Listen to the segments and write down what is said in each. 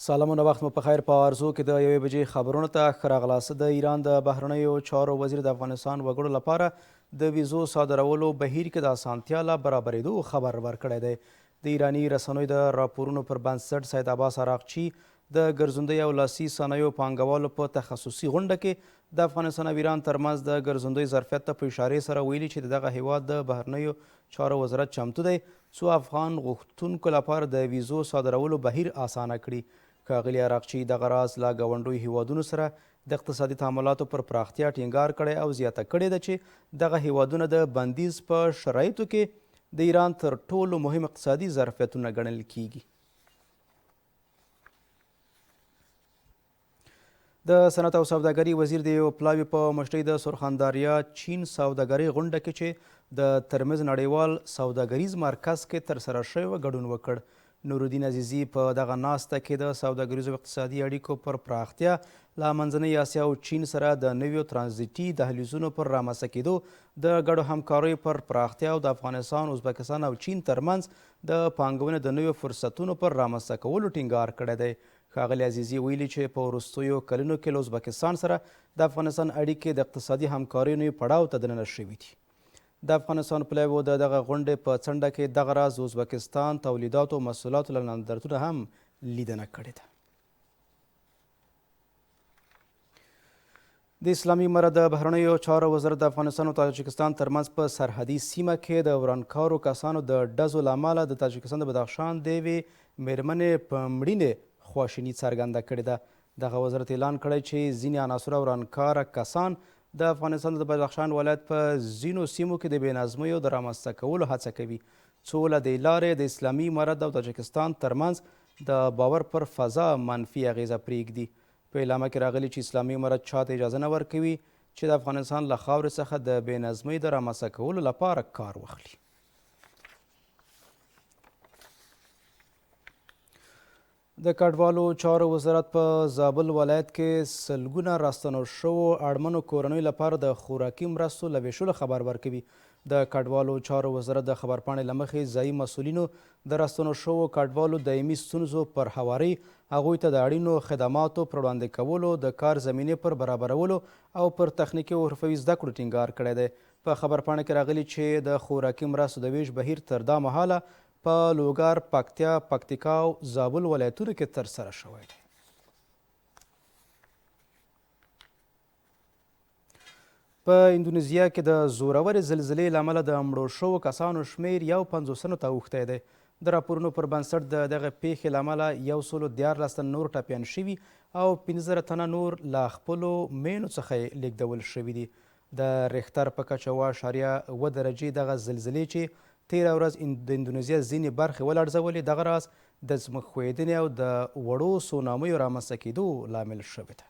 سلامونه وخت مو په خیر. په ارزو کې د 1 بجې خبرونو ته ښه راغلاست. د ایران د بهرنیو چارو وزیر د افغانستان وګړو لپاره د ویزو صادرولو بهیر کې د اسانتیا له برابرېدو خبر ورکړی دی. د ایراني رسنیو د راپورونو پر بنسټ سید عباس عراقچي د ګرځندوی او لاسي صنایعو پانګوالو په تخصصي غونډه کې د افغانستان او ایران ترمنځ د ګرځندوی ظرفیت ته په اشارې سره ویلي چې دغه هیواد د بهرنیو چارو وزارت چمتو دی څو افغان غوښتونکو لپاره د ویزو صادرولو بهیر اسانه کړي. ښاغلي عراقچي دغه راز له ګاونډیو هیوادونو سره د اقتصادي تعاملاتو پر پراختیا ټینګار کړی او زیاته کړې ده چې دغه هیوادونه د بندیز په شرایطو کې د ایران تر ټولو مهم اقتصادي ظرفیتونه ګڼل کیږي. د صنعت او سوداګري وزیر د یو پلاوي په مشرۍ د سرخنداریا چین سوداګرۍ غونډه کې چې د ترمز نړیوال سوداګریز مرکز کې ترسره شوی ګډون وکړ. نورالدین عزیزي په دغه ناسته کې د سوداګریزو اقتصادي اړیکو پر پراختیا له منځنۍ اسیا او چین سره د نویو ترانزیتي دهلیزونو پر رامنځته کېدو د ګډو همکاریو پر پراختیا او د افغانستان، ازبکستان او چین ترمنځ د پانګونې د نویو فرصتونو پر رامنځته کولو ټینګار کړی دی. ښاغلي عزیزي ویلي چې په وروستیو کلونو کې له ازبکستان سره د افغانستان اړیکې د اقتصادي همکاریو نوي پړاو ته دننه شوي دي. د افغانستان پلاویو د دغه غونډې په څنډه کې دغه راز د ازبکستان تولیداتو او محصولاتو له نندارتونه هم لیدنه کړې ده. د اسلامي امارت د بهرنیو چارو وزارت د افغانستان او تاجکستان ترمنځ په سرحدي سیمه کې د ورانکارو کسانو د ډزو له امله د تاجکستان د بدخشان د یوې میرمنې په مړینې خواشیني څرګنده کړې ده. دغه وزارت اعلان کړی چې ځینې عناصره ورانکاره کسان د افغانستان د بدخشان ولایت په ځینو سیمو کې د بېنظمیو د رامنځته کولو هڅه کوي څو له دې لارې د اسلامي امارت او تاجکستان ترمنځ د باور پر فضا منفي اغیزه پرېږدي. په اعلامیه کې راغلي چې اسلامي امارت چاته اجازه نه ورکوي چې د افغانستان له خاورې څخه د بېنظمۍ د رامنځته کولو لپاره کار واخلي. د کډوالو چارو وزارت په زابل ولایت کې سلګونه راستنو شوو اړمنو کورنیو لپاره د خوراکي مرستو له ویشلو خبر ورکوي. د کډوالو چارو وزارت د خبرپاڼې له مخې ځایي مسؤلینو د راستنو شوو کډوالو دایمي ستونزو پر هواري، هغوی ته د اړینو خدماتو پر وړاندې کولو، د کار زمینې پر برابرولو او پر تخنیکي او حرفوي زده کړو ټینګار کړی دی. په خبرپاڼه کې راغلي چې د خوراکي مرستو د ویش بهیر تر دا مهاله په لوګر، پکتیا، پکتیکا او زابل ولایتونو کې ترسره شوی دی. په اندونیزیا کې د زورورې زلزلې له امله د مړو شوو کسانو شمیر 50 ته اوښتی دی. د راپورونو پر بنسټ د دغه پیښې له امله 114 تن نور ټپیان شوي او 15 تنه نور له خپلو مینو څخه یې لیږدول شوي دي. د ریختر په کچه 7.7 درجې دغه زلزلې چې تیره ورځ د اندونیزیا ځینې برخې ولړزولې، دغه راز د ځمکښویدنې او د وړو سونامیو رامنځته کېدو لامل شوې ده.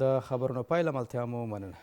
د خبرونو پایله ملتیا مو مننه.